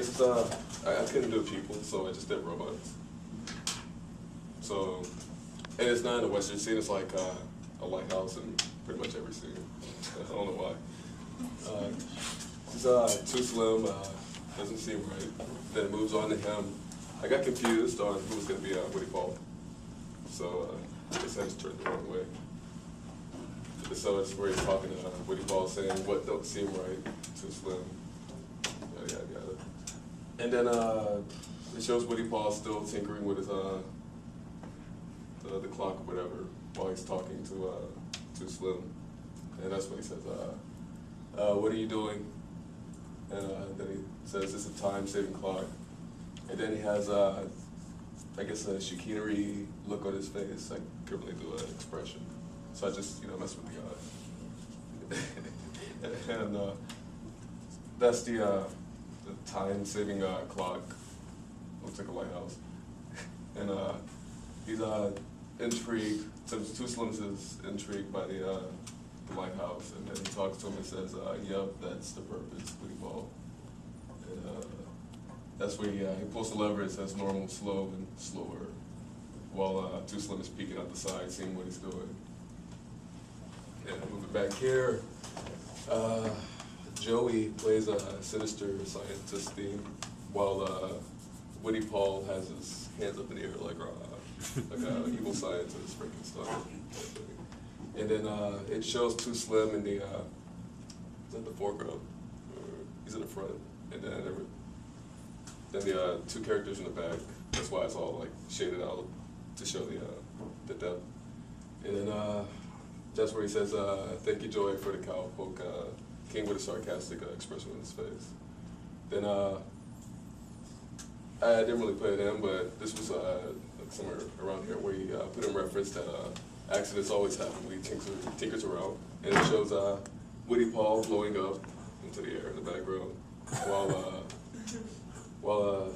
is, I couldn't do people, so I just did robots. So, and it's not in a Western scene, it's like a lighthouse in pretty much every scene. I don't know why. He's too slim, doesn't seem right. Then it moves on to him. I got confused on who was going to be Woody Paul. So I guess I just turned the wrong way. So it's where he's talking to Woody Paul saying, what don't seem right, too slim, yada, yada, yada. And then it shows Woody Paul still tinkering with his, the clock or whatever while he's talking to Too Slim. And that's when he says, what are you doing? And then he says, it's a time-saving clock. And then he has, I guess, a chicanery look on his face. I couldn't really do an expression. So I just, messed with the guy. And that's the time-saving clock. Looks like a lighthouse. And he's intrigued. So Too Slim is intrigued by the lighthouse, and then he talks to him and says, "Yep, that's the purpose, Woody Paul." And that's where he pulls the lever. It says normal, slow, and slower, while Too Slim is peeking out the side, seeing what he's doing. And moving back here, Joey plays a sinister scientist theme, while Woody Paul has his hands up in the air like an evil scientist freaking stuff. And then it shows Too Slim in the, is that the foreground? Or he's in the front. And then the two characters in the back. That's why it's all like shaded out to show the depth. And then that's where he says, "Thank you, Joey, for the cowpoke." King with a sarcastic expression on his face. Then I didn't really put it in, but this was somewhere around here where he put in reference that accidents always happen when he tinkers around. And it shows Woody Paul blowing up into the air in the background, while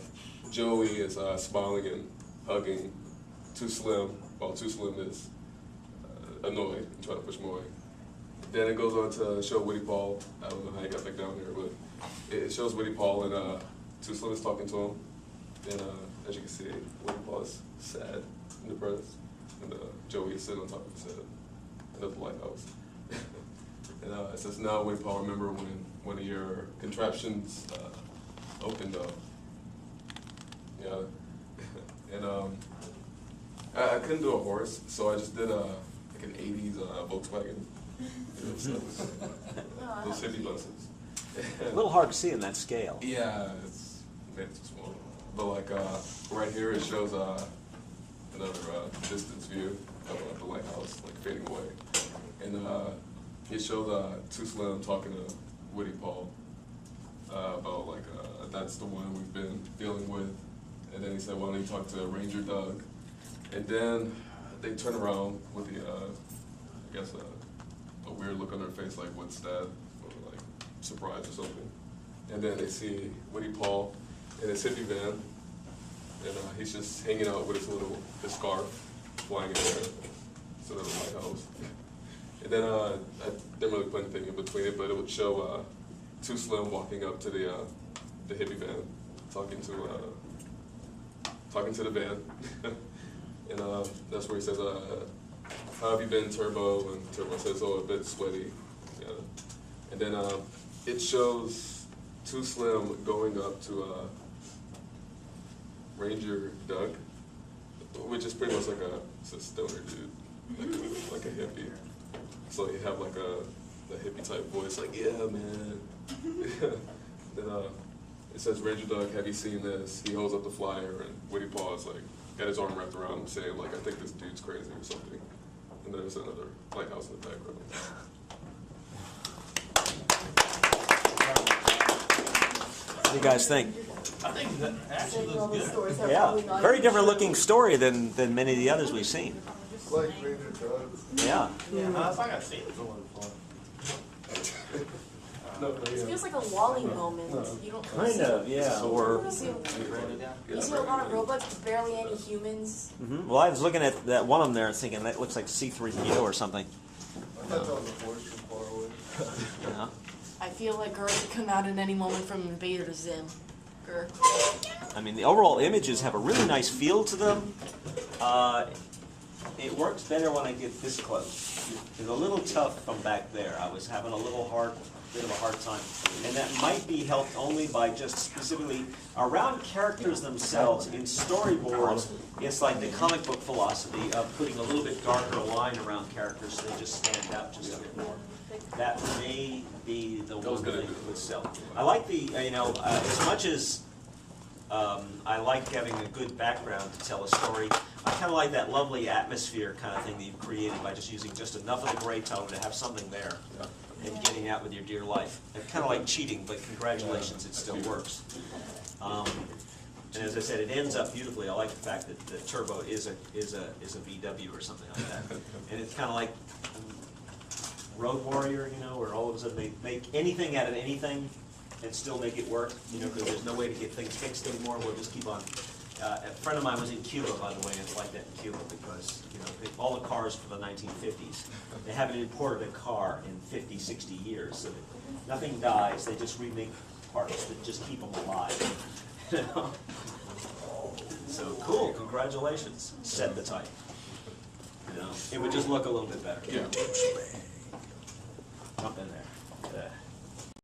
Joey is smiling and hugging Too Slim, while Too Slim is annoyed and trying to push him away. Then it goes on to show Woody Paul. I don't know how he got back down there, but it shows Woody Paul and Too Slim is talking to him. And as you can see, Woody Paul is sad and depressed. And Joey is sitting on top of the set, another lighthouse. And it says, "Now, Woody Paul, remember when one of your contraptions opened up." Yeah. And I couldn't do a horse, so I just did like an 80s Volkswagen. Those hippie buses. A little hard to see in that scale. Yeah, it's made it too small. But like right here, it shows another distance view of the lighthouse, like fading away. And it shows Too Slim talking to Woody Paul about like, that's the one we've been dealing with. And then he said, "Why don't you talk to Ranger Doug?" And then they turn around with the, I guess, a weird look on their face, like, what's that? Or like, surprise or something. And then they see Woody Paul in his hippie van. And he's just hanging out with his scarf, flying in the air, instead of the lighthouse. And then I didn't really put anything in between it, but it would show Too Slim walking up to the hippie van, talking to the van. And that's where he says, "How have you been, Turbo?" And Turbo says, "Oh, a bit sweaty." Yeah. And then it shows Too Slim going up to Ranger Doug, which is pretty much like a stoner dude, like a hippie. So you have like a hippie type voice, like, "Yeah, man." Then it says, "Ranger Doug, have you seen this?" He holds up the flyer, and Woody Paul is like, got his arm wrapped around him, saying like, "I think this dude's crazy" or something. And there's another lighthouse in the background. What do you guys think? I think that actually looks good. Yeah, very different looking story than many of the others we've seen. Like Ranger Doug. Yeah. That's like I've seen it before. It feels like a Wall-E moment. You don't Kind of, yeah. Or you see a lot of robots, but barely any humans. well, I was looking at that one of them there and thinking that looks like C-3PO or something. I thought that was a horse from far away. Yeah. I feel like Gert could come out at any moment from Invader Zim. quicker. I mean, the overall images have a really nice feel to them. It works better when I get this close. It's a little tough from back there. I was having a bit of a hard time. And that might be helped only by just specifically around characters themselves. In storyboards, it's like the comic book philosophy of putting a little bit darker line around characters so they just stand out just a bit more. That may be the one thing that would sell. I like the, as much as I like having a good background to tell a story, I kind of like that lovely atmosphere kind of thing that you've created by just using just enough of the gray tone to have something there and getting out with your dear life. It's kind of like cheating, but congratulations, it still works. And as I said, it ends up beautifully. I like the fact that the turbo is a VW or something like that. And it's kind of like Road Warrior, where all of a sudden they make anything out of anything and still make it work, because there's no way to get things fixed anymore. We'll just keep on. A friend of mine was in Cuba, by the way, and it's like that in Cuba because, all the cars for the 1950s, they haven't imported a car in 50, 60 years, so that nothing dies. They just remake parts that just keep them alive. So cool, congratulations. Set the type. It would just look a little bit better. Yeah. Jump in there.